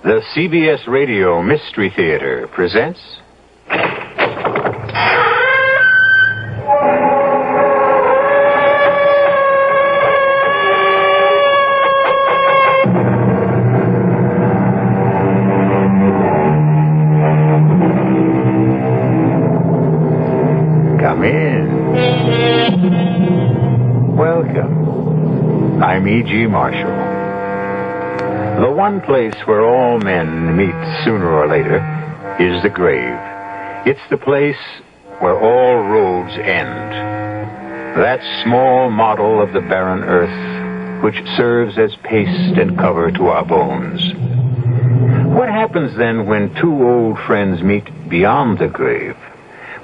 The CBS Radio Mystery Theater presents... Come in. Welcome. I'm E.G. Marshall. The one place where all men meet sooner or later is the grave. It's the place where all roads end. That small model of the barren earth which serves as paste and cover to our bones. What happens then when two old friends meet beyond the grave?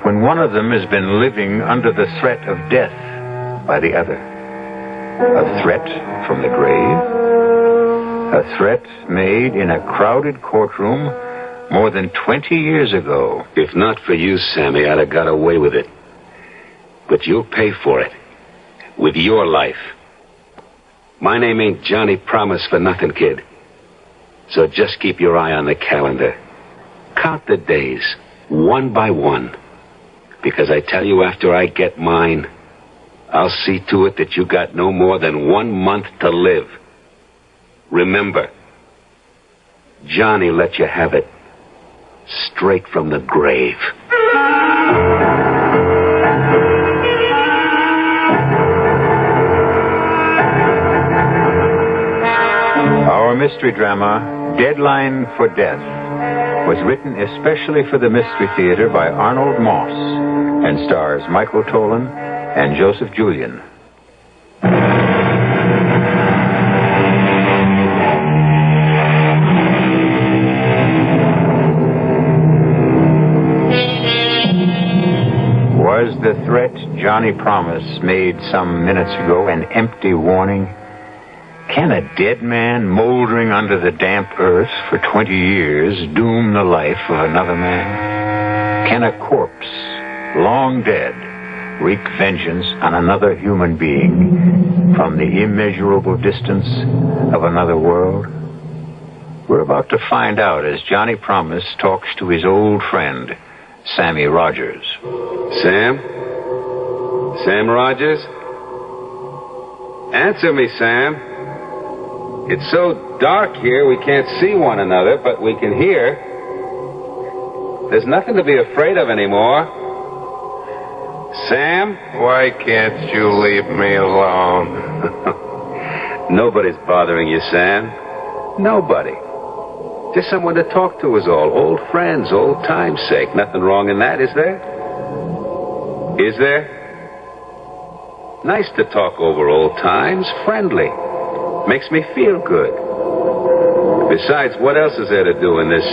When one of them has been living under the threat of death by the other? A threat from the grave? A threat made in a crowded courtroom more than 20 years ago. If not for you, Sammy, I'd have got away with it. But you'll pay for it. With your life. My name ain't Johnny Promise for nothing, kid. So just keep your eye on the calendar. Count the days, one by one. Because I tell you, after I get mine, I'll see to it that you got no more than 1 month to live. Remember, Johnny let you have it straight from the grave. Our mystery drama, Deadline for Death, was written especially for the Mystery Theater by Arnold Moss and stars Michael Tolan and Joseph Julian. Was the threat Johnny Promise made some minutes ago an empty warning? Can a dead man moldering under the damp earth for 20 years doom the life of another man? Can a corpse, long dead, wreak vengeance on another human being from the immeasurable distance of another world? We're about to find out as Johnny Promise talks to his old friend, Sammy Rogers. Sam? Sam Rogers? Answer me, Sam. It's so dark here we can't see one another, but we can hear. There's nothing to be afraid of anymore. Sam? Why can't you leave me alone? Nobody's bothering you, Sam. Nobody. Just someone to talk to is all. Old friends, old time's sake. Nothing wrong in that, is there? Is there? Nice to talk over old times. Friendly. Makes me feel good. Besides, what else is there to do in this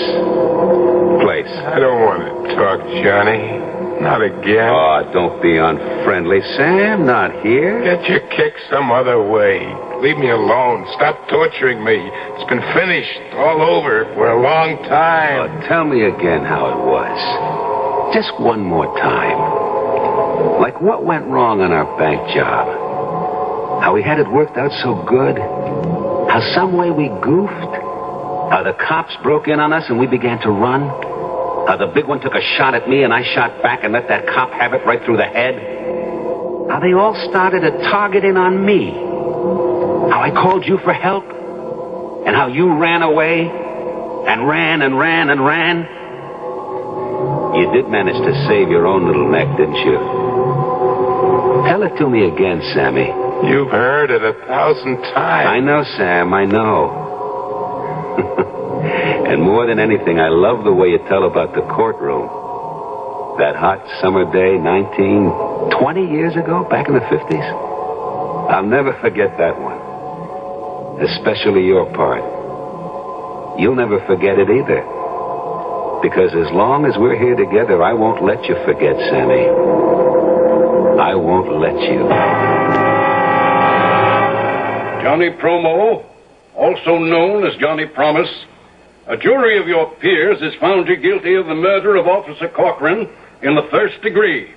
place? I don't want to talk, Johnny. Not again. Oh, don't be unfriendly, Sam. Not here. Get your kick some other way. Leave me alone. Stop torturing me. It's been finished all over for a long time. Oh, tell me again how it was. Just one more time. Like what went wrong on our bank job? How we had it worked out so good? How some way we goofed? How the cops broke in on us and we began to run? How the big one took a shot at me and I shot back and let that cop have it right through the head? How they all started to target in on me? How I called you for help? And how you ran away? And ran and ran and ran? You did manage to save your own little neck, didn't you? Tell it to me again, Sammy. You've heard it 1,000 times. I know, Sam, I know. And more than anything, I love the way you tell about the courtroom. That hot summer day, 20 years ago, back in the 50s. I'll never forget that one. Especially your part. You'll never forget it either. Because as long as we're here together, I won't let you forget, Sammy. I won't let you. Johnny Promo, also known as Johnny Promise, a jury of your peers has found you guilty of the murder of Officer Corcoran in the first degree.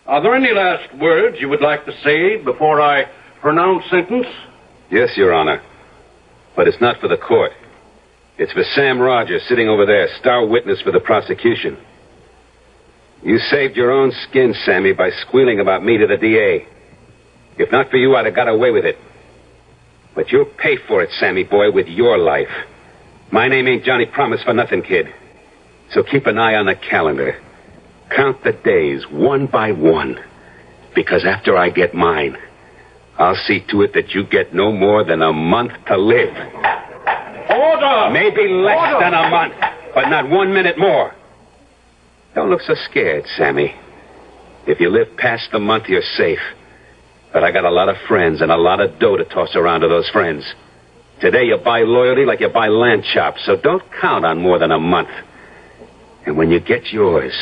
Are there any last words you would like to say before I pronounce sentence? Yes, Your Honor. But it's not for the court. It's for Sam Rogers, sitting over there, star witness for the prosecution. You saved your own skin, Sammy, by squealing about me to the DA. If not for you, I'd have got away with it. But you'll pay for it, Sammy boy, with your life. My name ain't Johnny Promise for nothing, kid. So keep an eye on the calendar. Count the days, one by one. Because after I get mine, I'll see to it that you get no more than a month to live. Order! Maybe less than a month, but not 1 minute more. Don't look so scared, Sammy. If you live past the month, you're safe. But I got a lot of friends and a lot of dough to toss around to those friends. Today you buy loyalty like you buy lamb chops, so don't count on more than a month. And when you get yours,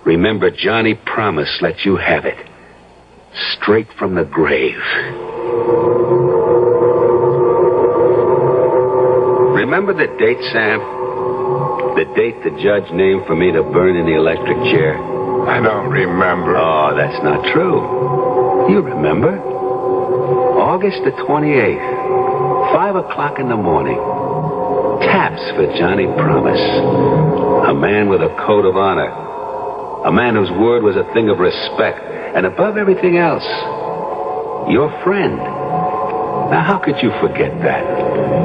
remember Johnny Promise let you have it. Straight from the grave. Remember the date, Sam? The date the judge named for me to burn in the electric chair? I don't remember. Oh, that's not true. You remember? August the 28th, 5 o'clock in the morning. Taps for Johnny Promise. A man with a code of honor. A man whose word was a thing of respect. And above everything else, your friend. Now, how could you forget that?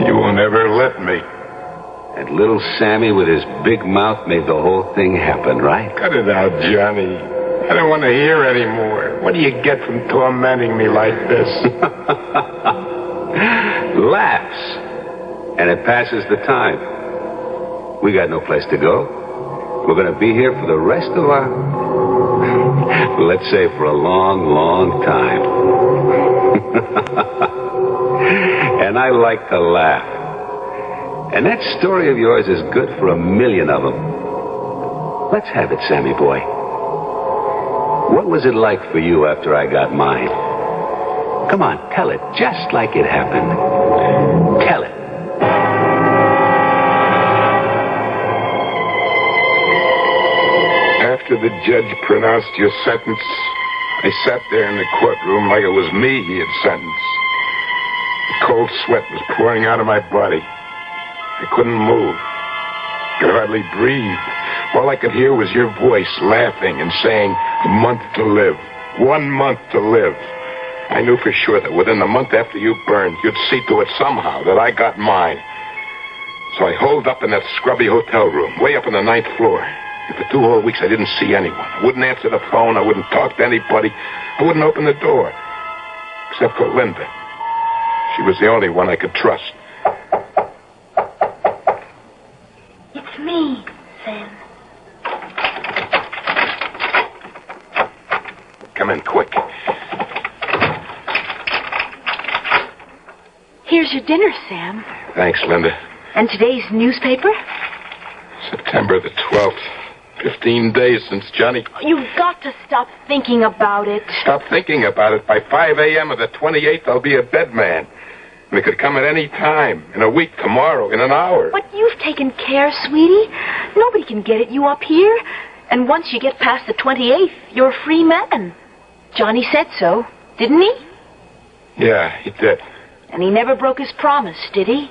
You will never let me. And little Sammy with his big mouth made the whole thing happen, right? Cut it out, Johnny. I don't want to hear anymore. What do you get from tormenting me like this? Laughs. And it passes the time. We got no place to go. We're going to be here for the rest of our... let's say for a long, long time. And I like to laugh. And that story of yours is good for 1,000,000 of them. Let's have it, Sammy boy. What was it like for you after I got mine? Come on, tell it just like it happened. Tell it. After the judge pronounced your sentence, I sat there in the courtroom like it was me he had sentenced. The cold sweat was pouring out of my body. I couldn't move. Could hardly breathe. All I could hear was your voice laughing and saying, "A month to live. 1 month to live." I knew for sure that within the month after you burned, you'd see to it somehow that I got mine. So I holed up in that scrubby hotel room, way up on the 9th floor. And for 2 whole weeks, I didn't see anyone. I wouldn't answer the phone. I wouldn't talk to anybody. I wouldn't open the door. Except for Linda. She was the only one I could trust. It's me, Sam. Come in quick. Here's your dinner, Sam. Thanks, Linda. And today's newspaper? September the 12th. 15 days since Johnny... You've got to stop thinking about it. Stop thinking about it. By 5 a.m. of the 28th, I'll be a dead man. And it could come at any time. In a week, tomorrow, in an hour. But you've taken care, sweetie. Nobody can get at you up here. And once you get past the 28th, you're a free man. Johnny said so, didn't he? Yeah, he did. And he never broke his promise, did he?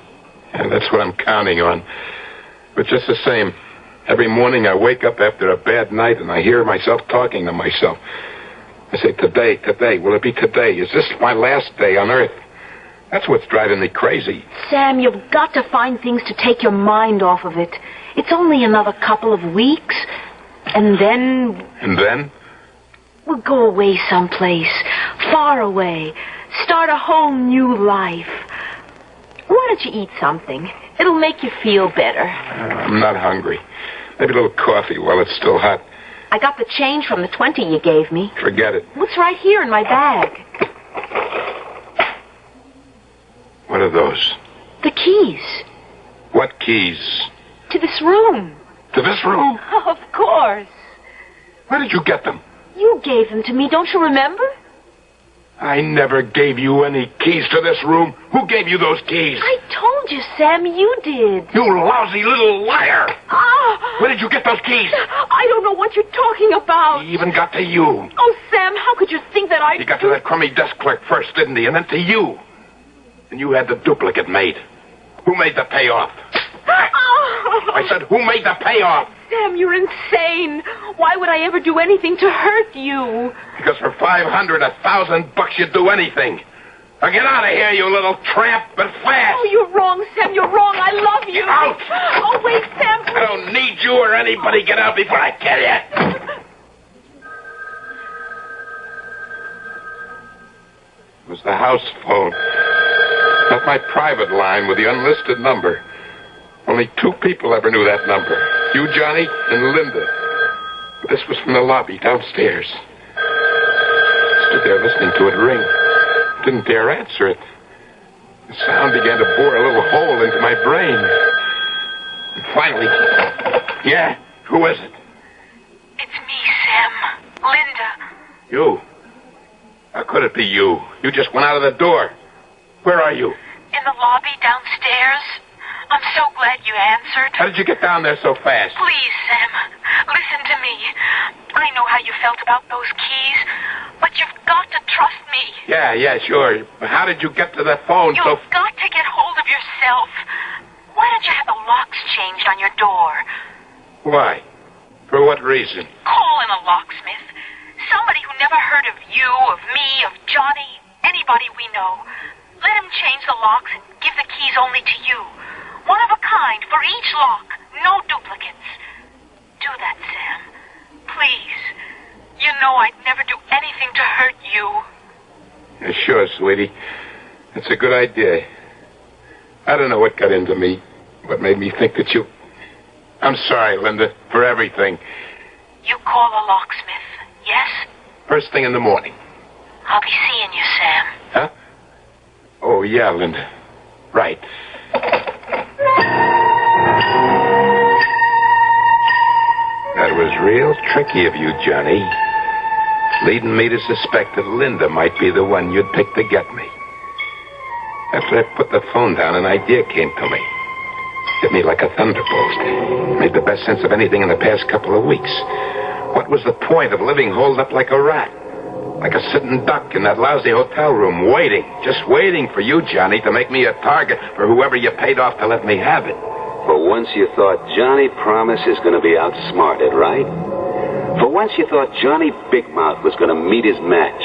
Yeah, that's what I'm counting on. But just the same, every morning I wake up after a bad night and I hear myself talking to myself. I say, today, will it be today? Is this my last day on Earth? That's what's driving me crazy. Sam, you've got to find things to take your mind off of it. It's only another couple of weeks. And then... And then? We'll go away someplace, far away. Start a whole new life. Why don't you eat something? It'll make you feel better. I'm not hungry. Maybe a little coffee while it's still hot. I got the change from the 20 you gave me. Forget it. What's right here in my bag? What are those? The keys. What keys? To this room. To this room? Of course. Where did you get them? You gave them to me, don't you remember? I never gave you any keys to this room. Who gave you those keys? I told you, Sam, you did. You lousy little liar. Ah! Where did you get those keys? I don't know what you're talking about. He even got to you. Oh, Sam, how could you think that He got to that crummy desk clerk first, didn't he? And then to you. And you had the duplicate made. Who made the payoff? I said, who made the payoff? Sam, you're insane. Why would I ever do anything to hurt you? Because for $500, $1,000, you'd do anything. Now get out of here, you little tramp, but fast. Oh, you're wrong, Sam. You're wrong. I love you. Get out. Oh, wait, Sam. I don't need you or anybody. Get out before I kill you. It was the house phone. Not my private line with the unlisted number. Only 2 people ever knew that number. You, Johnny, and Linda. But this was from the lobby downstairs. I stood there listening to it ring. Didn't dare answer it. The sound began to bore a little hole into my brain. And finally... Yeah? Who is it? It's me, Sam. Linda. You? How could it be you? You just went out of the door. Where are you? In the lobby downstairs. I'm so glad you answered. How did you get down there so fast? Please, Sam, listen to me. I know how you felt about those keys, but you've got to trust me. Yeah, sure. How did you get to the phone so... You've got to get hold of yourself. Why don't you have the locks changed on your door? Why? For what reason? Call in a locksmith. Somebody who never heard of you, of me, of Johnny, anybody we know. Let him change the locks and give the keys only to you. One of a kind for each lock. No duplicates. Do that, Sam. Please. You know I'd never do anything to hurt you. Yeah, sure, sweetie. That's a good idea. I don't know what got into me. What made me think that you... I'm sorry, Linda, for everything. You call a locksmith, yes? First thing in the morning. I'll be seeing you, Sam. Huh? Oh, yeah, Linda. Right. That was real tricky of you, Johnny. Leading me to suspect that Linda might be the one you'd pick to get me. After I put the phone down, an idea came to me. Hit me like a thunderbolt. Made the best sense of anything in the past couple of weeks. What was the point of living holed up like a rat? Like a sitting duck in that lousy hotel room, waiting, just waiting for you, Johnny, to make me a target for whoever you paid off to let me have it. For once you thought Johnny Promise is going to be outsmarted, right? For once you thought Johnny Big Mouth was going to meet his match.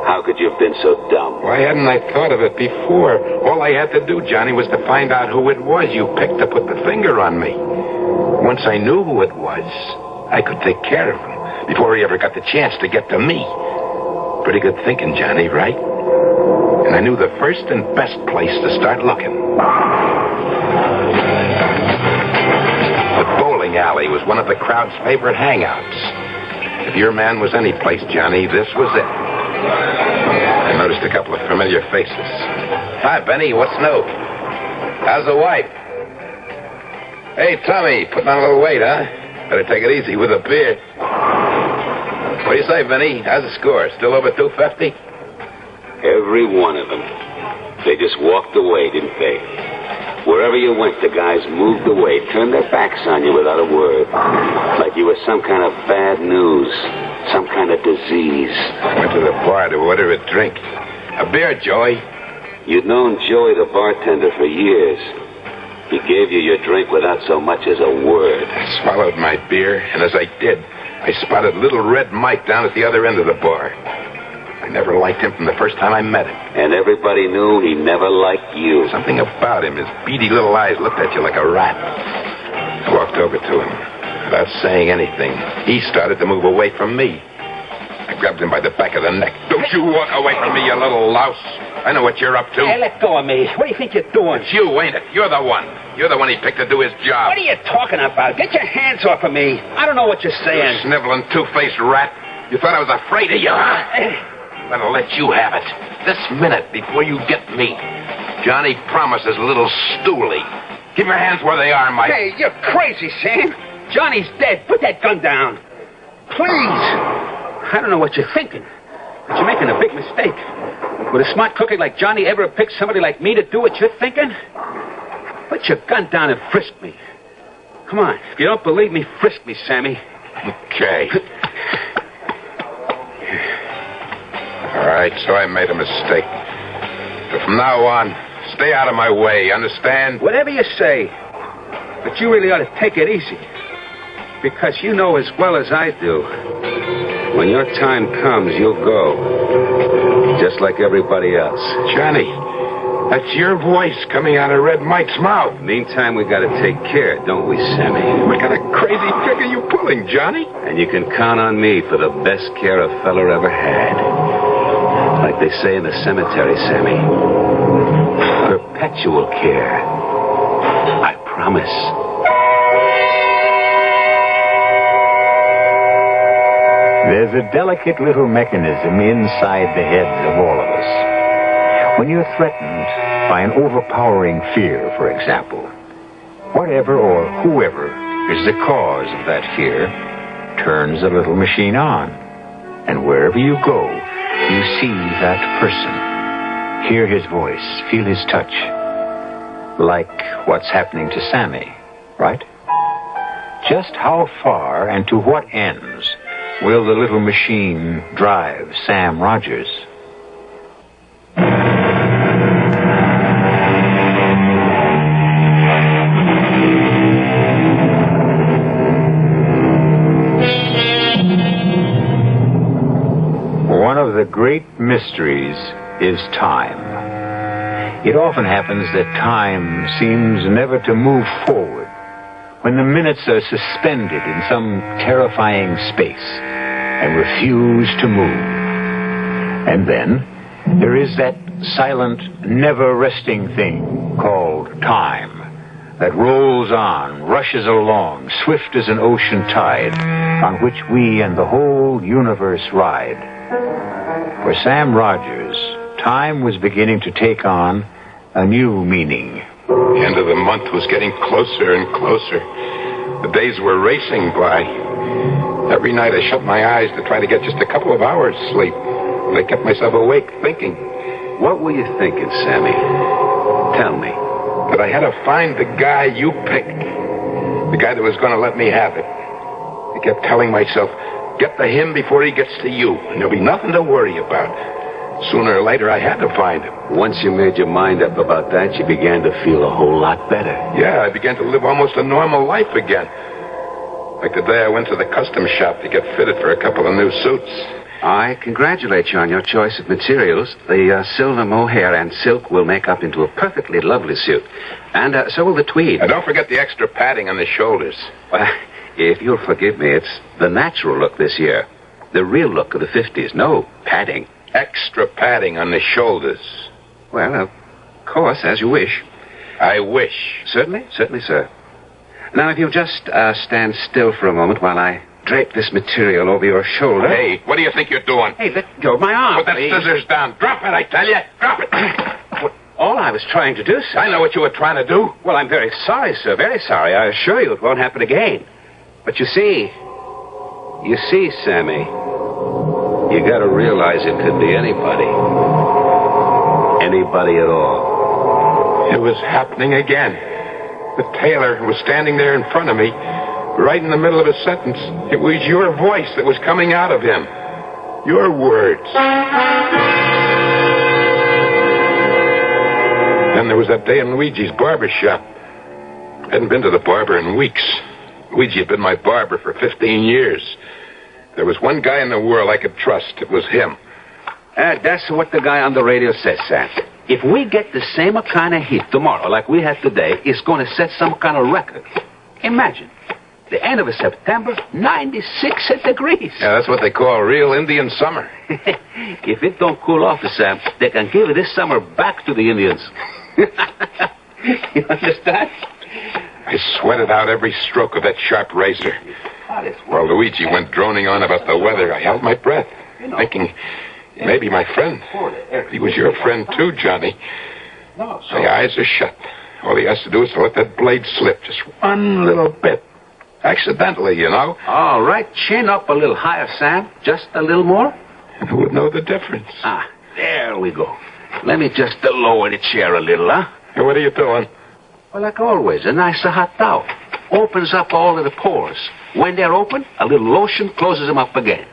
How could you have been so dumb? Why hadn't I thought of it before? All I had to do, Johnny, was to find out who it was you picked to put the finger on me. Once I knew who it was, I could take care of him before he ever got the chance to get to me. Pretty good thinking, Johnny, right? And I knew the first and best place to start looking. The bowling alley was one of the crowd's favorite hangouts. If your man was any place, Johnny, this was it. I noticed a couple of familiar faces. Hi, Benny. What's new? How's the wife? Hey, Tommy. Putting on a little weight, huh? Better take it easy with a beard. What do you say, Benny? How's the score? Still over 250? Every one of them. They just walked away, didn't they? Wherever you went, the guys moved away, turned their backs on you without a word. Like you were some kind of bad news, some kind of disease. Went to the bar to order a drink. A beer, Joey. You'd known Joey the bartender for years. He gave you your drink without so much as a word. I swallowed my beer, and as I did, I spotted Little Red Mike down at the other end of the bar. I never liked him from the first time I met him. And everybody knew he never liked you. Something about him, his beady little eyes looked at you like a rat. I walked over to him. Without saying anything, he started to move away from me. I grabbed him by the back of the neck. Don't you walk away from me, you little louse. I know what you're up to. Hey, let go of me. What do you think you're doing? It's you, ain't it? You're the one. You're the one he picked to do his job. What are you talking about? Get your hands off of me. I don't know what you're saying. You sniveling, two-faced rat. You thought I was afraid of you, huh? But I'll let you have it. This minute, before you get me. Johnny Promise's little stoolie. Keep your hands where they are, Mike. Hey, you're crazy, Sam. Johnny's dead. Put that gun down. Please. I don't know what you're thinking, but you're making a big mistake. Would a smart cookie like Johnny ever pick somebody like me to do what you're thinking? Put your gun down and frisk me. Come on. If you don't believe me, frisk me, Sammy. Okay. All right, so I made a mistake. But from now on, stay out of my way, understand? Whatever you say. But you really ought to take it easy. Because you know as well as I do, when your time comes, you'll go. Just like everybody else. Johnny, that's your voice coming out of Red Mike's mouth. Meantime, we gotta take care, don't we, Sammy? What kind of crazy trick are you pulling, Johnny? And you can count on me for the best care a feller ever had. Like they say in the cemetery, Sammy. Perpetual care. I promise. There's a delicate little mechanism inside the heads of all of us. When you're threatened by an overpowering fear, for example, whatever or whoever is the cause of that fear turns the little machine on. And wherever you go, you see that person, hear his voice, feel his touch. Like what's happening to Sammy, right? Just how far and to what ends will the little machine drive Sam Rogers? One of the great mysteries is time. It often happens that time seems never to move forward, when the minutes are suspended in some terrifying space and refuse to move. And then there is that silent, never-resting thing called time that rolls on, rushes along, swift as an ocean tide, on which we and the whole universe ride. For Sam Rogers, time was beginning to take on a new meaning. The end of the month was getting closer and closer. The days were racing by. Every night I shut my eyes to try to get just a couple of hours sleep. But I kept myself awake thinking. What were you thinking, Sammy? Tell me. That I had to find the guy you picked. The guy that was going to let me have it. I kept telling myself, get to him before he gets to you, and there'll be nothing to worry about. Sooner or later, I had to find him. Once you made your mind up about that, you began to feel a whole lot better. Yeah, I began to live almost a normal life again. Like the day I went to the custom shop to get fitted for a couple of new suits. I congratulate you on your choice of materials. The silver mohair and silk will make up into a perfectly lovely suit. And so will the tweed. And don't forget the extra padding on the shoulders. Well, if you'll forgive me, it's the natural look this year. The real look of the 50s. No padding. Extra padding on the shoulders. Well, of course, as you wish. I wish. Certainly, sir. Now, if you'll just stand still for a moment while I drape this material over your shoulder. Hey, what do you think you're doing? Hey, let go of my arm. Put that scissors down. Drop it, I tell you. Drop it. All I was trying to do, sir. I know what you were trying to do. Well, I'm very sorry, sir. Very sorry. I assure you it won't happen again. But you see, Sammy, you gotta realize it could be anybody. Anybody at all. It was happening again. The tailor was standing there in front of me, right in the middle of a sentence. It was your voice that was coming out of him. Your words. Then there was that day in Luigi's barber shop. I hadn't been to the barber in weeks. Luigi had been my barber for 15 years. There was one guy in the world I could trust. It was him. That's what the guy on the radio says, Sam. If we get the same kind of heat tomorrow like we had today, it's going to set some kind of record. Imagine. The end of September, 96 degrees. Yeah, that's what they call real Indian summer. If it don't cool off, Sam, they can give this summer back to the Indians. You understand? I sweated out every stroke of that sharp razor. While Luigi went droning on about the weather, I held my breath, thinking, maybe my friend. He was your friend too, Johnny. My eyes are shut. All he has to do is to let that blade slip just one little bit. Accidentally, you know. All right, chin up a little higher, Sam. Just a little more. And who would know the difference? There we go. Let me just lower the chair a little, huh? Hey, what are you doing? Well, like always, a nice hot towel. Opens up all of the pores. When they're open, a little lotion closes them up again.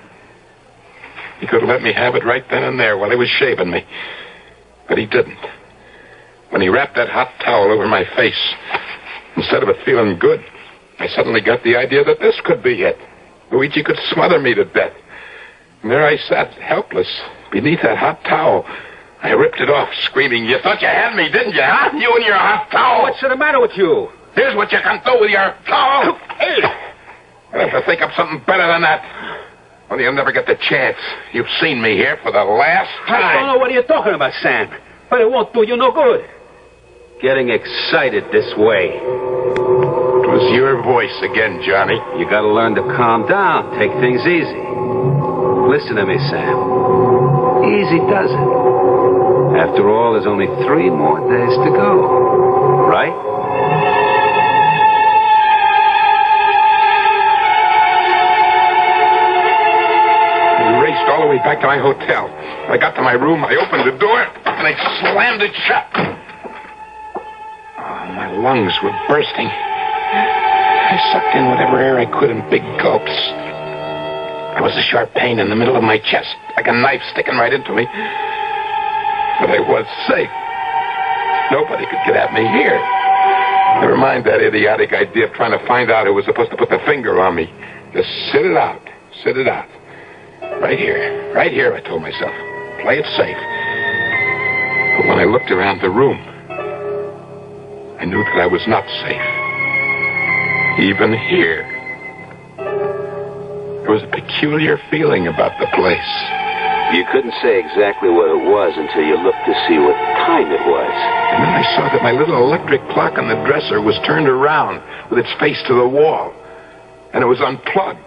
He could have let me have it right then and there while he was shaving me. But he didn't. When he wrapped that hot towel over my face, Instead of it feeling good, I suddenly got the idea that this could be it. Luigi could smother me to death. And there I sat, helpless, beneath that hot towel. I ripped it off, screaming, "You thought you had me, didn't you, huh? You and your hot towel!" What's the matter with you? Here's what you can do with your towel. Hey! I'll have to think up something better than that. Well, you'll never get the chance. You've seen me here for the last time. I don't know what you're talking about, Sam. But it won't do you no good. Getting excited this way. It was your voice again, Johnny. You gotta learn to calm down. Take things easy. Listen to me, Sam. Easy does it. After all, there's only 3 more days to go. Right? I raced all the way back to my hotel. I got to my room, I opened the door, and I slammed it shut. Oh, my lungs were bursting. I sucked in whatever air I could in big gulps. There was a sharp pain in the middle of my chest, like a knife sticking right into me. But I was safe. Nobody could get at me here. Never mind that idiotic idea of trying to find out who was supposed to put the finger on me. Just sit it out. Sit it out. Right here, I told myself. Play it safe. But when I looked around the room, I knew that I was not safe. Even here. There was a peculiar feeling about the place. You couldn't say exactly what it was until you looked to see what time it was. And then I saw that my little electric clock on the dresser was turned around with its face to the wall. And it was unplugged.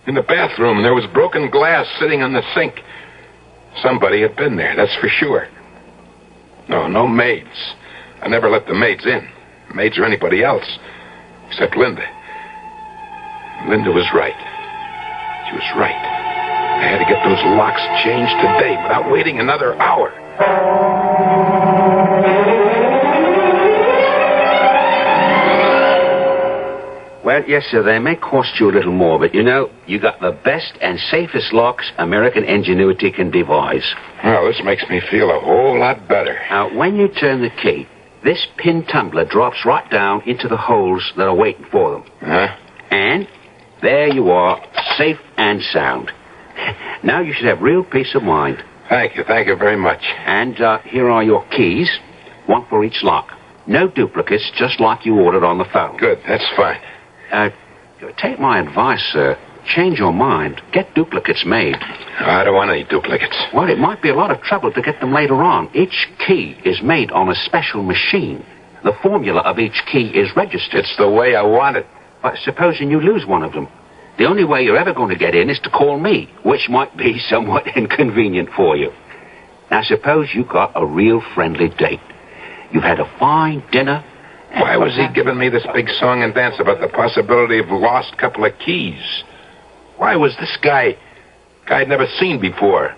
In the bathroom, there was broken glass sitting on the sink. Somebody had been there, that's for sure. No maids. I never let the maids in. Maids or anybody else. Except Linda. Linda was right. She was right. I had to get those locks changed today without waiting another hour. Well, yes, sir, they may cost you a little more, but you know, you got the best and safest locks American ingenuity can devise. Well, this makes me feel a whole lot better. Now, when you turn the key, this pin tumbler drops right down into the holes that are waiting for them. Huh? And there you are, safe and sound. Now you should have real peace of mind. Thank you very much. And here are your keys, one for each lock. No duplicates, just like you ordered on the phone. Good, that's fine. Take my advice, sir. Change your mind. Get duplicates made. I don't want any duplicates. Well, it might be a lot of trouble to get them later on. Each key is made on a special machine. The formula of each key is registered. It's the way I want it. But supposing you lose one of them, the only way you're ever going to get in is to call me, which might be somewhat inconvenient for you. Now, suppose you got a real friendly date. You've had a fine dinner. Why was he giving me this big song and dance about the possibility of a lost couple of keys? Why was this guy I'd never seen before?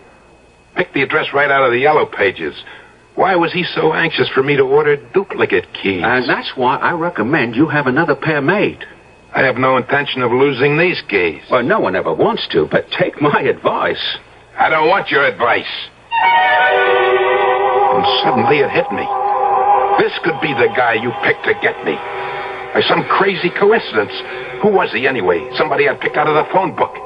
Picked the address right out of the yellow pages. Why was he so anxious for me to order duplicate keys? And that's why I recommend you have another pair made. I have no intention of losing these keys. Well, no one ever wants to, but take my advice. I don't want your advice. And suddenly it hit me. This could be the guy you picked to get me. By some crazy coincidence. Who was he anyway? Somebody I'd picked out of the phone book.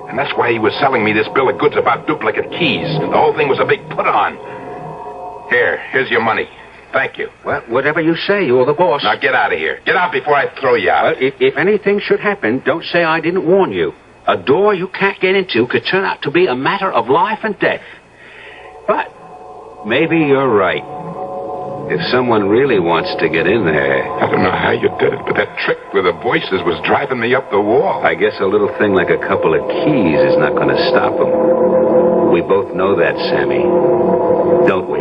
And that's why he was selling me this bill of goods about duplicate keys. The whole thing was a big put-on. Here's your money. Thank you. Well, whatever you say, you're the boss. Now get out of here. Get out before I throw you out. Well, if anything should happen, don't say I didn't warn you. A door you can't get into could turn out to be a matter of life and death. But maybe you're right. If someone really wants to get in there... I don't know how you did it, but that trick with the voices was driving me up the wall. I guess a little thing like a couple of keys is not going to stop them. We both know that, Sammy. Don't we?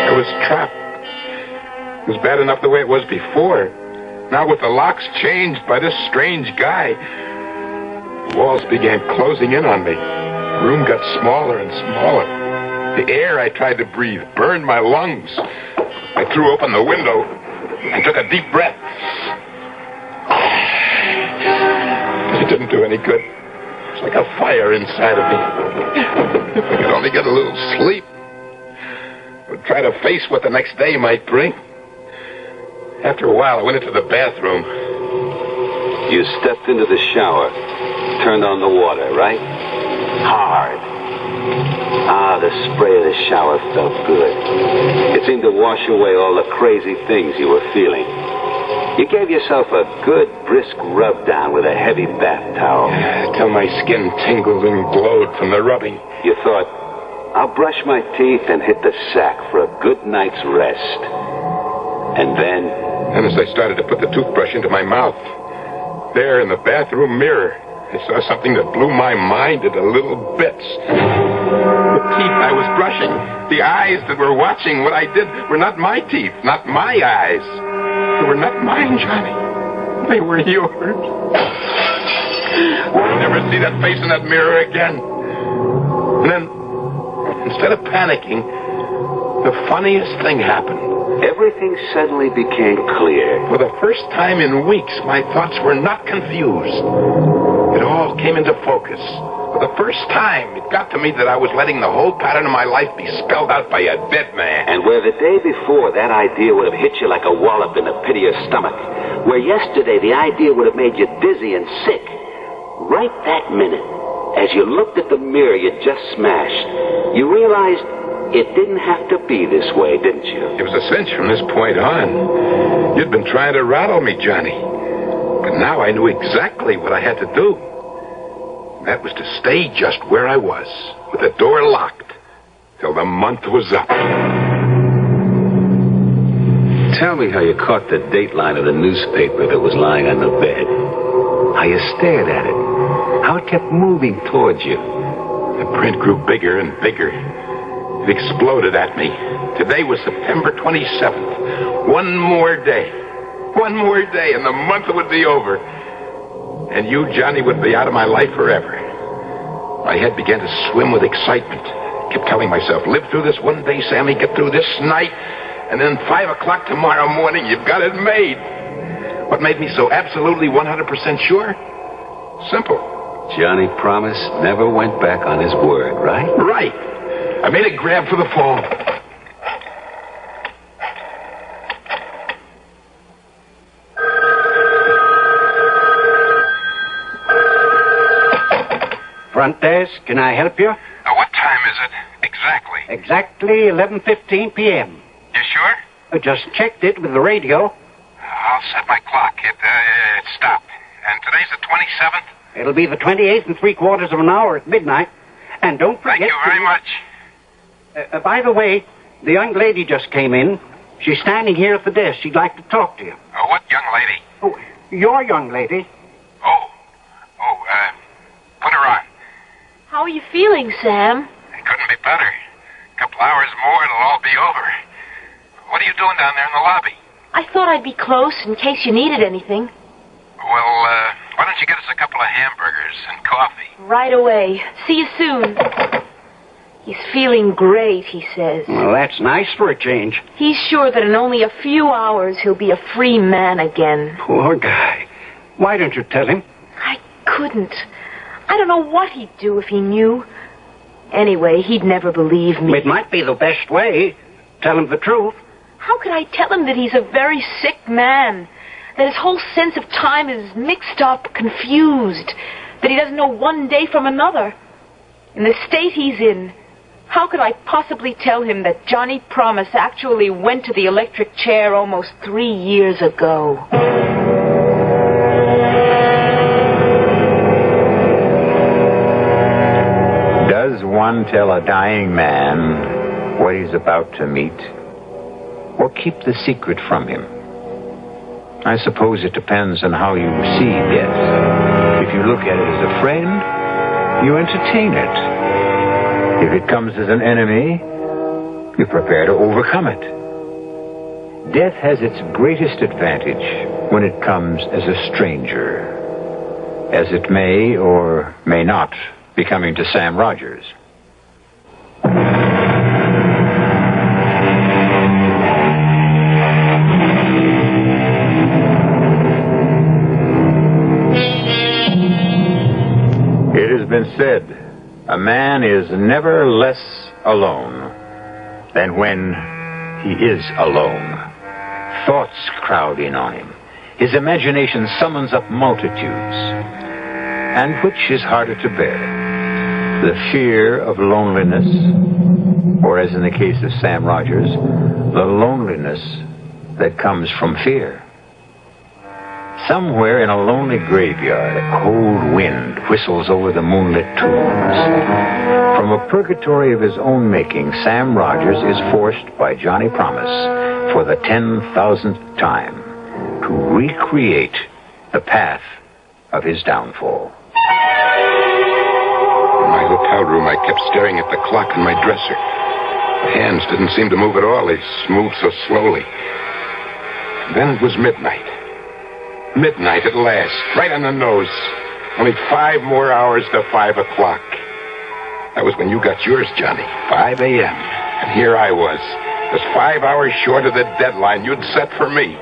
I was trapped. It was bad enough the way it was before. Now with the locks changed by this strange guy, the walls began closing in on me. The room got smaller and smaller. The air I tried to breathe burned my lungs. I threw open the window and took a deep breath. But it didn't do any good. It was like a fire inside of me. If I could only get a little sleep, I would try to face what the next day might bring. After a while, I went into the bathroom. You stepped into the shower, turned on the water, right? Hard. The spray of the shower felt good. It seemed to wash away all the crazy things you were feeling. You gave yourself a good, brisk rub down with a heavy bath towel. Till my skin tingled and glowed from the rubbing. You thought, I'll brush my teeth and hit the sack for a good night's rest. And then... And as I started to put the toothbrush into my mouth, there in the bathroom mirror, I saw something that blew my mind into little bits. The teeth I was brushing, the eyes that were watching what I did were not my teeth, not my eyes. They were not mine, Johnny. They were yours. I'll never see that face in that mirror again. And then, instead of panicking, the funniest thing happened. Everything suddenly became clear. For the first time in weeks, my thoughts were not confused. It all came into focus. For the first time, it got to me that I was letting the whole pattern of my life be spelled out by a dead man. And where the day before that idea would have hit you like a wallop in the pit of your stomach, where yesterday the idea would have made you dizzy and sick, right that minute, as you looked at the mirror you just smashed, you realized it didn't have to be this way, didn't you? It was a cinch from this point on. You'd been trying to rattle me, Johnny. But now I knew exactly what I had to do. That was to stay just where I was, with the door locked, till the month was up. Tell me how you caught the dateline of the newspaper that was lying on the bed. How you stared at it. How it kept moving towards you. The print grew bigger and bigger. It exploded at me. Today was September 27th. One more day. One more day, and the month would be over. And you, Johnny, would be out of my life forever. My head began to swim with excitement. Kept telling myself, live through this one day, Sammy, get through this night, and then 5 o'clock tomorrow morning, you've got it made. What made me so absolutely 100% sure? Simple. Johnny Promise never went back on his word, right? Right. I made a grab for the phone. Front desk, can I help you? What time is it? Exactly. Exactly 11:15 p.m. You sure? I just checked it with the radio. I'll set my clock. It stopped. And today's the 27th? It'll be the 28th and 3/4 of an hour at midnight. And don't forget... Thank you very much. By the way, the young lady just came in. She's standing here at the desk. She'd like to talk to you. What young lady? Oh, your young lady. Put her on. How are you feeling, Sam? It couldn't be better. A couple hours more, it'll all be over. What are you doing down there in the lobby? I thought I'd be close in case you needed anything. Well, why don't you get us a couple of hamburgers and coffee? Right away. See you soon. He's feeling great, he says. Well, that's nice for a change. He's sure that in only a few hours he'll be a free man again. Poor guy. Why don't you tell him? I couldn't. I don't know what he'd do if he knew. Anyway, he'd never believe me. It might be the best way. Tell him the truth. How could I tell him that he's a very sick man? That his whole sense of time is mixed up, confused. That he doesn't know one day from another. In the state he's in, how could I possibly tell him that Johnny Promise actually went to the electric chair almost 3 years ago? Does one tell a dying man what he's about to meet? Or keep the secret from him? I suppose it depends on how you see death. If you look at it as a friend, you entertain it. If it comes as an enemy, you prepare to overcome it. Death has its greatest advantage when it comes as a stranger, as it may or may not be coming to Sam Rogers. It has been said, a man is never less alone than when he is alone. Thoughts crowd in on him. His imagination summons up multitudes. And which is harder to bear? The fear of loneliness, or as in the case of Sam Rogers, the loneliness that comes from fear. Somewhere in a lonely graveyard, a cold wind whistles over the moonlit tombs. From a purgatory of his own making, Sam Rogers is forced by Johnny Promise for the 10,000th time to recreate the path of his downfall. In my hotel room, I kept staring at the clock on my dresser. My hands didn't seem to move at all. They moved so slowly. Then it was midnight. Midnight at last, right on the nose. Only 5 more hours to 5 o'clock. That was when you got yours, Johnny. 5 a.m. And here I was, just 5 hours short of the deadline you'd set for me.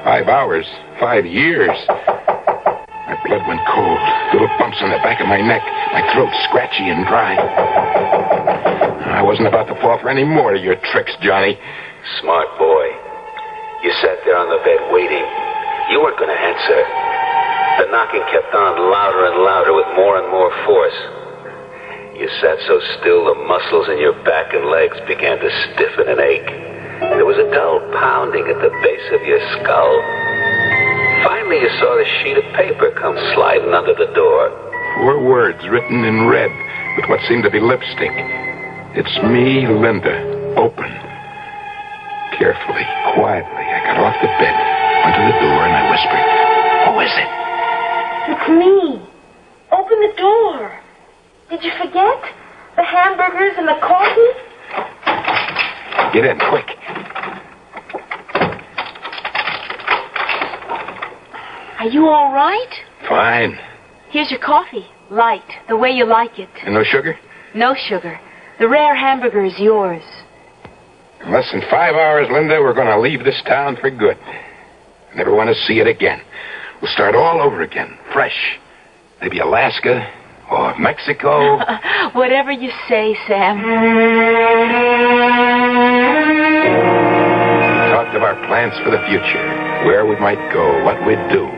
5 hours, 5 years. My blood went cold. Little bumps on the back of my neck. My throat scratchy and dry. I wasn't about to fall for any more of your tricks, Johnny. Smart boy. You sat there on the bed waiting. You weren't going to answer. The knocking kept on louder and louder with more and more force. You sat so still the muscles in your back and legs began to stiffen and ache. There was a dull pounding at the base of your skull. Finally, you saw the sheet of paper come sliding under the door. 4 words written in red with what seemed to be lipstick. It's me, Linda. Open. Carefully, quietly, I got off the bed, went to the door, and I whispered, "Who is it?" It's me. Open the door. Did you forget? The hamburgers and the coffee? Get in, quick. Are you all right? Fine. Here's your coffee. Light, the way you like it. And no sugar? No sugar. The rare hamburger is yours. In less than 5 hours, Linda, we're going to leave this town for good. Never want to see it again. We'll start all over again, fresh. Maybe Alaska or Mexico. Whatever you say, Sam. We talked of our plans for the future, where we might go, what we'd do,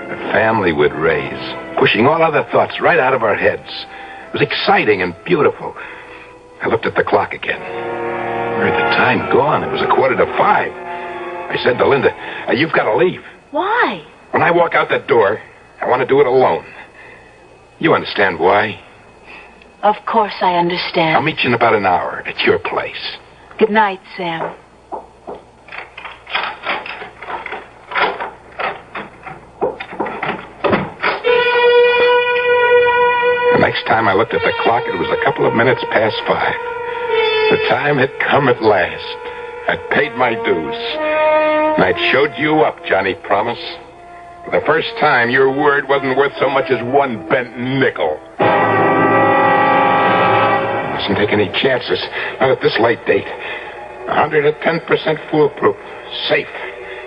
the family we'd raise, pushing all other thoughts right out of our heads. It was exciting and beautiful. I looked at the clock again. Where had the time gone? It was 5:15. I said to Linda, "You've got to leave." Why? When I walk out that door, I want to do it alone. You understand why? Of course I understand. I'll meet you in about an hour at your place. Good night, Sam. The next time I looked at the clock, it was a couple of minutes past 5. The time had come at last. I'd paid my dues. And I'd showed you up, Johnny Promise. For the first time, your word wasn't worth so much as 1 bent nickel. I mustn't take any chances. Not at this late date. 110% foolproof. Safe.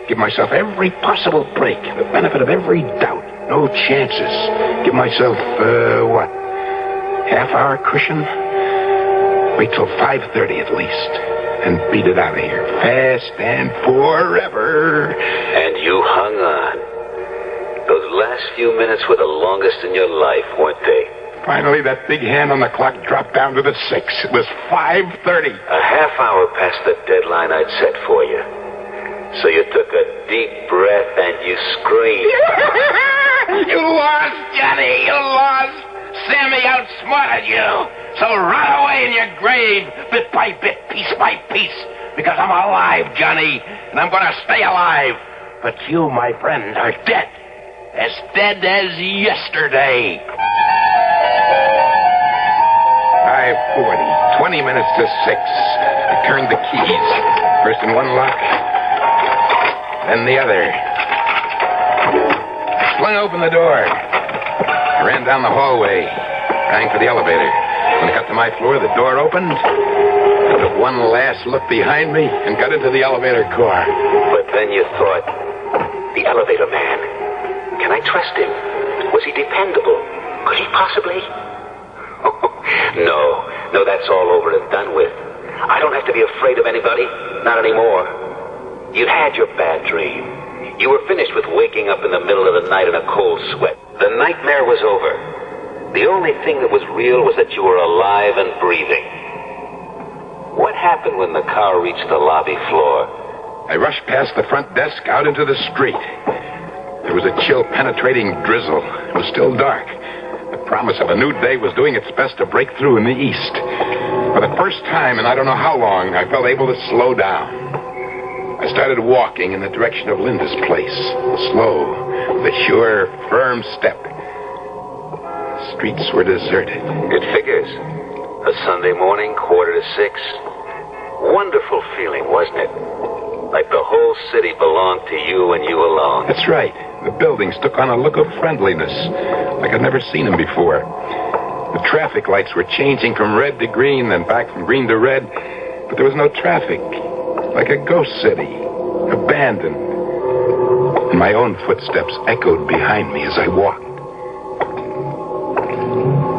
Give myself every possible break. The benefit of every doubt. No chances. Give myself, half-hour cushion? Wait till 5:30 at least. And beat it out of here. Fast and forever. And you hung on. Those last few minutes were the longest in your life, weren't they? Finally, that big hand on the clock dropped down to the 6. It was 5:30. A half hour past the deadline I'd set for you. So you took a deep breath and you screamed. You lost, Johnny. You lost. Sammy outsmarted you. So rot away in your grave, bit by bit, piece by piece. Because I'm alive, Johnny. And I'm going to stay alive. But you, my friend, are dead. As dead as yesterday. 5:40. 20 minutes to 6. I turned the keys. First in one lock, then the other. I flung open the door. I ran down the hallway. Rang for the elevator. When I got to my floor, the door opened. I took one last look behind me and got into the elevator car. But then you thought, the elevator man. Can I trust him? Was he dependable? Could he possibly? No, that's all over and done with. I don't have to be afraid of anybody. Not anymore. You'd had your bad dream. You were finished with waking up in the middle of the night in a cold sweat. The nightmare was over. The only thing that was real was that you were alive and breathing. What happened when the car reached the lobby floor? I rushed past the front desk out into the street. There was a chill, penetrating drizzle. It was still dark. The promise of a new day was doing its best to break through in the east. For the first time in I don't know how long, I felt able to slow down. I started walking in the direction of Linda's place. Slow, with a sure, firm step. The streets were deserted. It figures. A Sunday morning, 5:45. Wonderful feeling, wasn't it? Like the whole city belonged to you and you alone. That's right. The buildings took on a look of friendliness, like I'd never seen them before. The traffic lights were changing from red to green, then back from green to red, but there was no traffic. Like a ghost city, abandoned. And my own footsteps echoed behind me as I walked.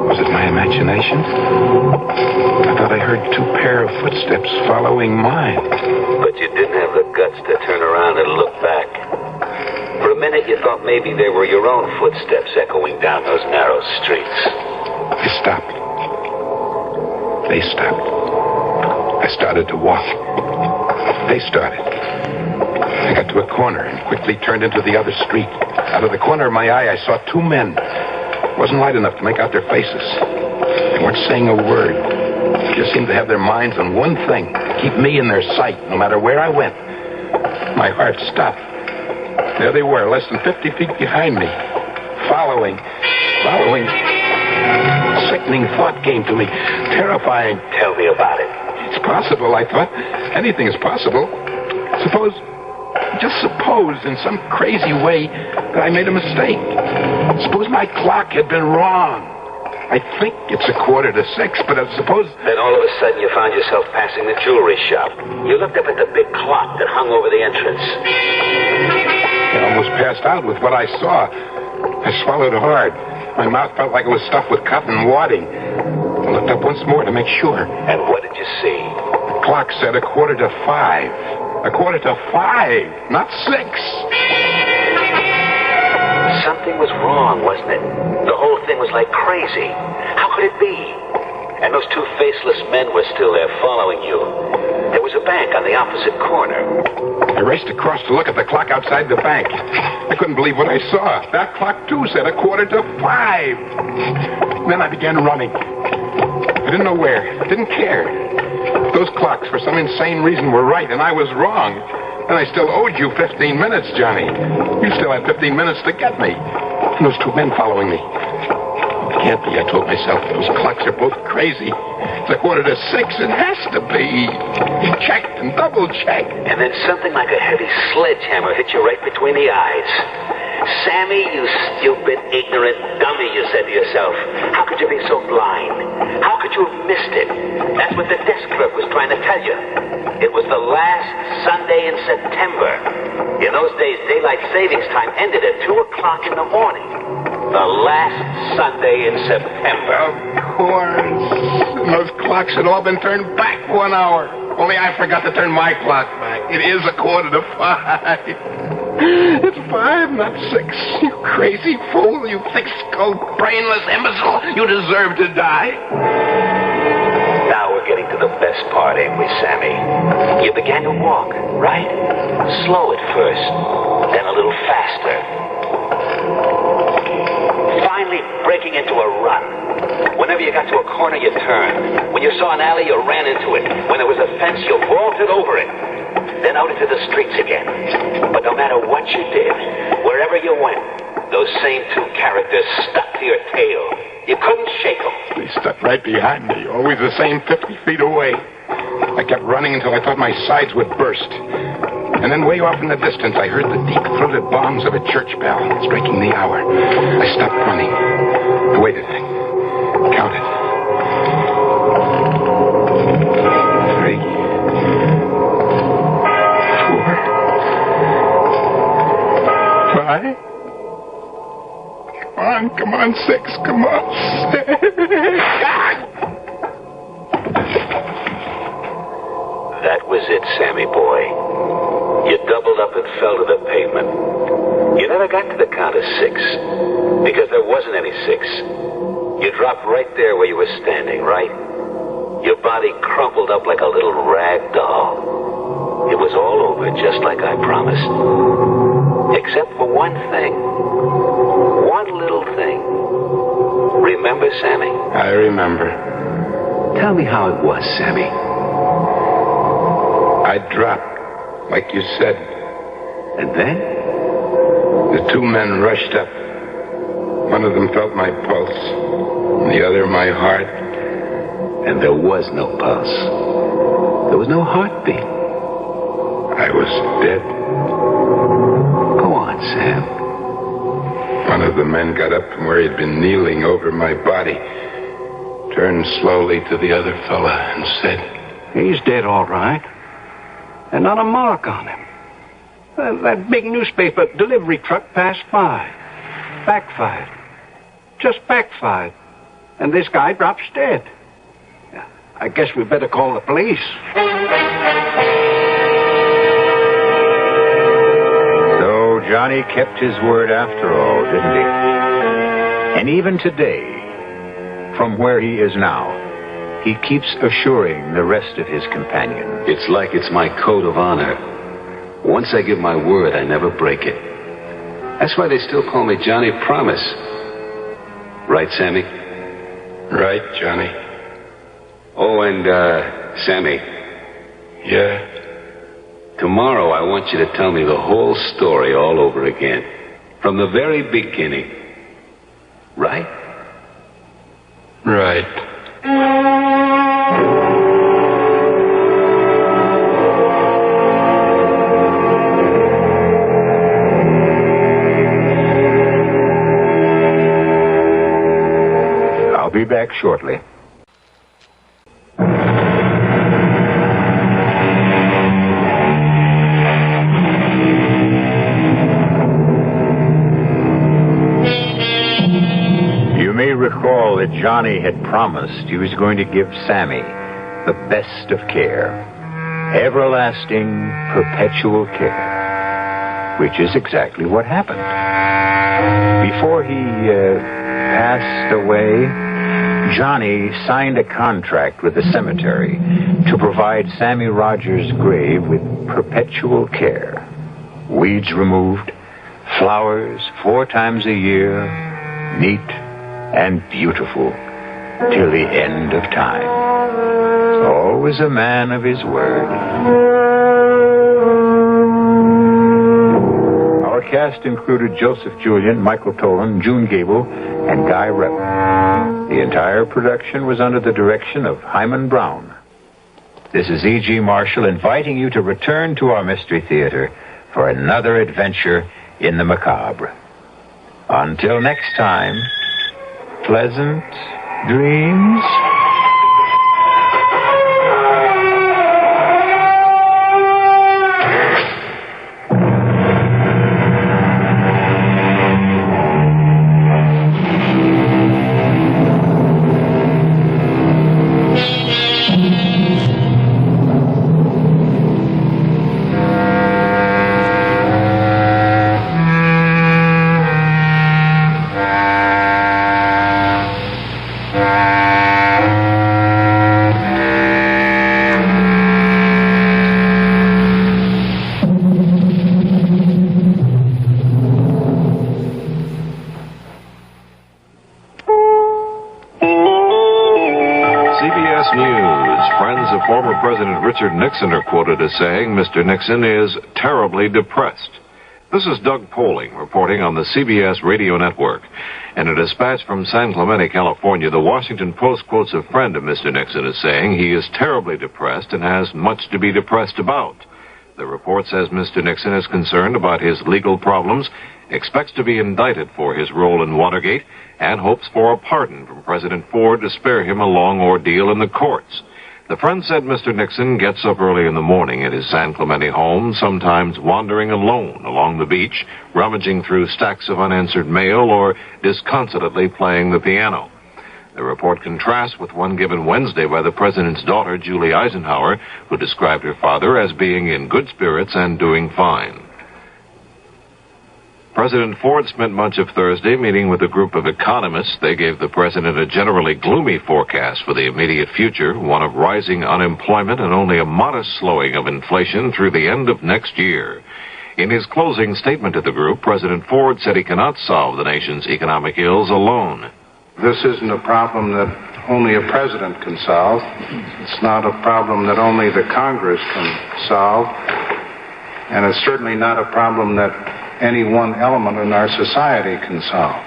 Was it my imagination? I thought I heard 2 pair of footsteps following mine. But you didn't have the guts to turn around and look back. For a minute, you thought maybe they were your own footsteps echoing down those narrow streets. I stopped. They stopped. I started to walk. They started. I got to a corner and quickly turned into the other street. Out of the corner of my eye, I saw 2 men. It wasn't light enough to make out their faces. They weren't saying a word. They just seemed to have their minds on one thing, to keep me in their sight, no matter where I went. My heart stopped. There they were, less than 50 feet behind me. Following. A sickening thought came to me. Terrifying. Tell me about it. It's possible, I thought. Anything is possible. Just suppose, in some crazy way, that I made a mistake. Suppose my clock had been wrong. I think it's 5:45, but I suppose... Then all of a sudden you found yourself passing the jewelry shop. You looked up at the big clock that hung over the entrance. I almost passed out with what I saw. I swallowed hard. My mouth felt like it was stuffed with cotton wadding. I looked up once more to make sure. And what did you see? The clock said 5:45. 5:45, not 6. Something was wrong, wasn't it? The whole thing was like crazy. How could it be? And those 2 faceless men were still there following you. There was a bank on the opposite corner. I raced across to look at the clock outside the bank. I couldn't believe what I saw. That clock, too, said 5:45. Then I began running. I didn't know where. Didn't care. Those clocks, for some insane reason, were right, and I was wrong. And I still owed you 15 minutes, Johnny. You still had 15 minutes to get me. And those 2 men following me. It can't be, I told myself. Those clocks are both crazy. It's 5:45. It has to be. He checked and double-checked. And then something like a heavy sledgehammer hit you right between the eyes. Sammy, you stupid, ignorant dummy, you said to yourself. How could you be so blind? How could you have missed it? That's what the desk clerk was trying to tell you. It was the last Sunday in September. In those days, daylight savings time ended at 2 o'clock in the morning. The last Sunday in September. Of course. And those clocks had all been turned back 1 hour. Only I forgot to turn my clock back. It is 5:45. It's 5, not 6. You crazy fool. You thick-skulled, brainless imbecile. You deserve to die. Now we're getting to the best part, ain't we, Sammy? You began to walk, right? Slow at first, then a little faster. Finally breaking into a run. Whenever you got to a corner, you turned. When you saw an alley, you ran into it. When there was a fence, you vaulted over it. Then out into the streets again. But no matter what you did, wherever you went, those same 2 characters stuck to your tail. You couldn't shake them. They stuck right behind me, always the same 50 feet away. I kept running until I thought my sides would burst. And then way off in the distance, I heard the deep-throated bombs of a church bell striking the hour. I stopped running. I waited. Counted. 3, 4, 5. Come on, 6. Come on, 6. That was it, Sammy boy. You doubled up and fell to the pavement. You never got to the count of 6, because there wasn't any 6. You dropped right there where you were standing, right? Your body crumpled up like a little rag doll. It was all over, just like I promised. Except for one thing. One little thing. Remember, Sammy? I remember. Tell me how it was, Sammy. I dropped, like you said. And then? The 2 men rushed up. One of them felt my pulse, and the other my heart. And there was no pulse. There was no heartbeat. I was dead. Go on, Sam. One of the men got up from where he'd been kneeling over my body, turned slowly to the other fella and said, He's dead, all right. And not a mark on him. That big newspaper delivery truck passed by. Backfired. Just backfired. And this guy drops dead. I guess we better call the police. So Johnny kept his word after all, didn't he? And even today, from where he is now, he keeps assuring the rest of his companions. It's like it's my code of honor. Once I give my word, I never break it. That's why they still call me Johnny Promise. Right, Sammy? Right, Johnny. Oh, and, Sammy. Yeah? Tomorrow I want you to tell me the whole story all over again. From the very beginning. Right? Right. I'll be back shortly. You may recall that Johnny had promised he was going to give Sammy the best of care. Everlasting, perpetual care. Which is exactly what happened. Before he passed away, Johnny signed a contract with the cemetery to provide Sammy Rogers' grave with perpetual care. Weeds removed, flowers 4 times a year, neat and beautiful till the end of time. Always a man of his word. Our cast included Joseph Julian, Michael Tolan, June Gable, and Guy Rep. The entire production was under the direction of Hyman Brown. This is E.G. Marshall inviting you to return to our Mystery Theater for another adventure in the macabre. Until next time, pleasant dreams. Former President Richard Nixon are quoted as saying Mr. Nixon is terribly depressed. This is Doug Poling reporting on the CBS radio network. In a dispatch from San Clemente, California, the Washington Post quotes a friend of Mr. Nixon as saying he is terribly depressed and has much to be depressed about. The report says Mr. Nixon is concerned about his legal problems, expects to be indicted for his role in Watergate, and hopes for a pardon from President Ford to spare him a long ordeal in the courts. The friend said Mr. Nixon gets up early in the morning at his San Clemente home, sometimes wandering alone along the beach, rummaging through stacks of unanswered mail, or disconsolately playing the piano. The report contrasts with one given Wednesday by the president's daughter, Julie Eisenhower, who described her father as being in good spirits and doing fine. President Ford spent much of Thursday meeting with a group of economists. They gave the president a generally gloomy forecast for the immediate future, one of rising unemployment and only a modest slowing of inflation through the end of next year. In his closing statement to the group, President Ford said he cannot solve the nation's economic ills alone. This isn't a problem that only a president can solve. It's not a problem that only the Congress can solve. And it's certainly not a problem that any one element in our society can solve.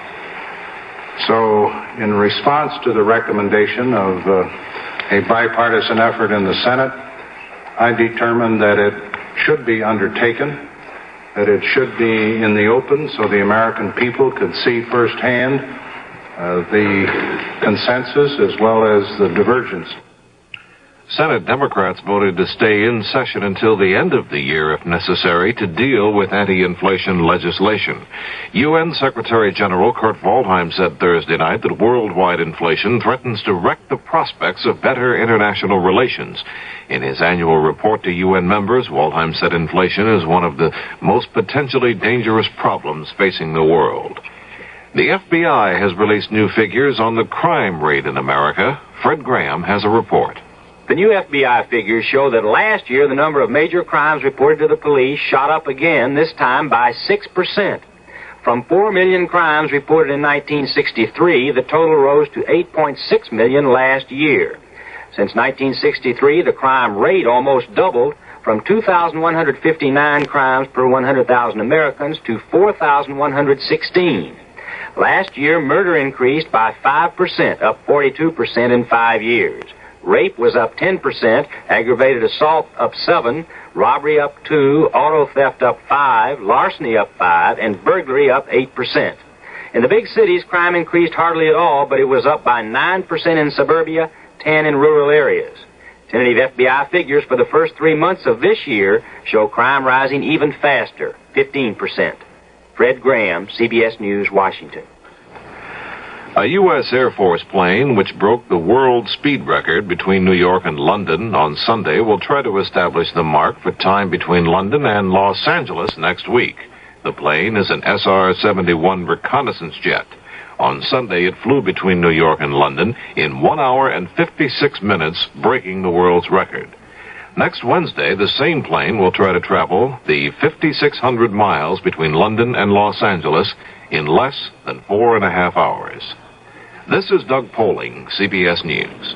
So, in response to the recommendation of a bipartisan effort in the Senate, I determined that it should be undertaken, that it should be in the open so the American people could see firsthand the consensus as well as the divergence. Senate Democrats voted to stay in session until the end of the year, if necessary, to deal with anti-inflation legislation. UN Secretary General Kurt Waldheim said Thursday night that worldwide inflation threatens to wreck the prospects of better international relations. In his annual report to UN members, Waldheim said inflation is one of the most potentially dangerous problems facing the world. The FBI has released new figures on the crime rate in America. Fred Graham has a report. The new FBI figures show that last year the number of major crimes reported to the police shot up again, this time by 6%. From 4 million crimes reported in 1963, the total rose to 8.6 million last year. Since 1963, the crime rate almost doubled from 2,159 crimes per 100,000 Americans to 4,116. Last year, murder increased by 5%, up 42% in 5 years. Rape was up 10%, aggravated assault up 7%, robbery up 2%, auto theft up 5%, larceny up 5%, and burglary up 8%. In the big cities, crime increased hardly at all, but it was up by 9% in suburbia, 10% in rural areas. Tentative FBI figures for the first 3 months of this year show crime rising even faster, 15%. Fred Graham, CBS News, Washington. A U.S. Air Force plane, which broke the world speed record between New York and London on Sunday, will try to establish the mark for time between London and Los Angeles next week. The plane is an SR-71 reconnaissance jet. On Sunday, it flew between New York and London in 1 hour and 56 minutes, breaking the world's record. Next Wednesday, the same plane will try to travel the 5,600 miles between London and Los Angeles in less than 4.5 hours. This is Doug Poling, CBS News.